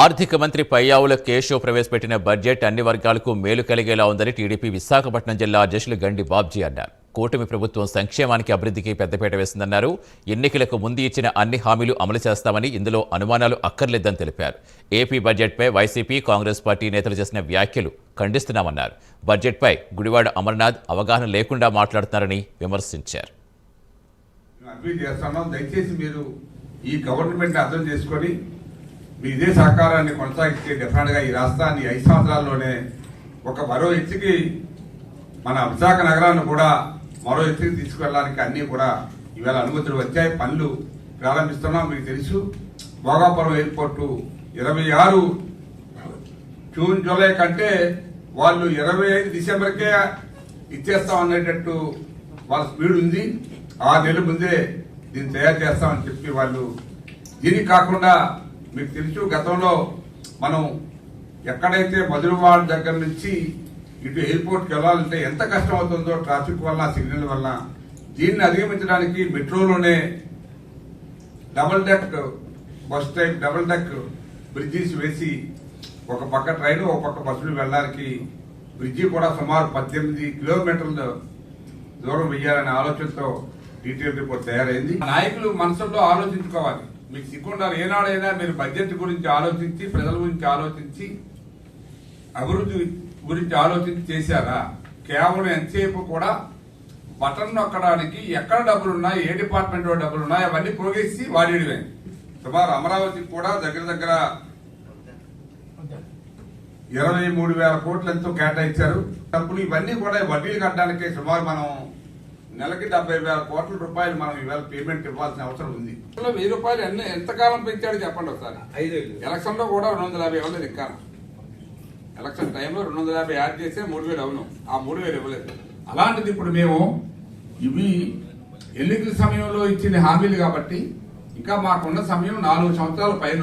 ఆర్థిక మంత్రి పయ్యావుల కేశవ్ ప్రవేశపెట్టిన బడ్జెట్ అన్ని వర్గాలకు మేలు కలిగేలా ఉందని టీడీపీ విశాఖపట్నం జిల్లా అధ్యక్షులు గండి బాబ్జీ అన్నారు. కూటమి ప్రభుత్వం సంక్షేమానికి అభివృద్ధికి పెద్దపీట వేసిందన్నారు. ఎన్నికలకు ముందు ఇచ్చిన అన్ని హామీలు అమలు చేస్తామని, ఇందులో అనుమానాలు అక్కర్లేదని తెలిపారు. ఏపీ బడ్జెట్పై వైసీపీ, కాంగ్రెస్ పార్టీ నేతలు చేసిన వ్యాఖ్యలు ఖండిస్తున్నామన్నారు. బడ్జెట్పై గుడివాడ అమర్నాథ్ అవగాహన లేకుండా మాట్లాడుతున్నారని విమర్శించారు. ఈ గవర్నమెంట్ అర్థం చేసుకొని మీ ఇదే సహకారాన్ని కొనసాగిస్తే డెఫినెట్గా ఈ రాష్ట్రాన్ని 5 సంవత్సరాల్లోనే మరో ఎత్తుకి మన విశాఖ నగరాన్ని కూడా మరో ఎత్తుకి తీసుకువెళ్ళడానికి అన్ని కూడా ఇవాళ అనుమతులు వచ్చాయి. పనులు ప్రారంభిస్తున్నాం. మీకు తెలుసు, భోగాపురం ఎయిర్పోర్టు 26 జూన్ జూలై కంటే వాళ్ళు 25 డిసెంబర్కే ఇచ్చేస్తాం అనేటట్టు వాళ్ళ స్పీడ్ ఉంది. 6 నెలల ముందే దీన్ని తయారు చేస్తామని చెప్పి వాళ్ళు. దీనికి కాకుండా మీకు తెలుసు, గతంలో మనం ఎక్కడైతే మధురవాడ దగ్గర నుంచి ఇటు ఎయిర్పోర్ట్కి వెళ్ళాలంటే ఎంత కష్టం అవుతుందో ట్రాఫిక్ వల్ల, సిగ్నల్ వల్ల. దీన్ని అధిగమించడానికి మెట్రోలోనే double deck bus type, double deck bridges వేసి ఒక పక్క ట్రైన్, ఒక పక్క బస్సులు వెళ్ళడానికి బ్రిడ్జి కూడా సుమారు 18 కిలోమీటర్ల దూరం వెయ్యాలనే ఆలోచనతో డీటెయిల్ రిపోర్ట్ తయారైంది. నాయకులు మనసులో ఆలోచించుకోవాలి. మీకు సిగ్గుండాలి. ఏనాడైనా మీరు బడ్జెట్ గురించి ఆలోచించి, ప్రజల గురించి ఆలోచించి, అభివృద్ధి గురించి ఆలోచించి చేశారా? కేవలం ఎంతసేపు కూడా బటన్ నొక్కడానికి ఎక్కడ డబ్బులున్నాయి, ఏ డిపార్ట్మెంట్లో డబ్బులున్నాయి అవన్నీ పోగేసి వాడేయడమే. సుమారు అమరావతికి కూడా దగ్గర 23,000 కోట్లు ఎంతో కేటాయించారు. డబ్బులు ఇవన్నీ కూడా వడ్డీలు కట్టడానికి సుమారు మనం నెలకి 70,000 కోట్ల రూపాయలు మనం ఇవాళ పేమెంట్ ఇవ్వాల్సిన అవసరం ఉంది. 1000 రూపాయలు ఎంతకాలం పెంచాడు చెప్పండి ఒకసారి. ఎలక్షన్ లో కూడా 250 ఇవ్వలేదు. ఇంకా ఎలక్షన్ టైంలో 250 యాడ్ చేస్తే 3,000 అవును. ఆ 3,000 ఇవ్వలేదు. అలాంటిది ఇప్పుడు మేము ఇవి ఎన్నికల సమయంలో ఇచ్చిన హామీలు కాబట్టి ఇంకా మాకున్న సమయం 4 సంవత్సరాల పైన ఉంది.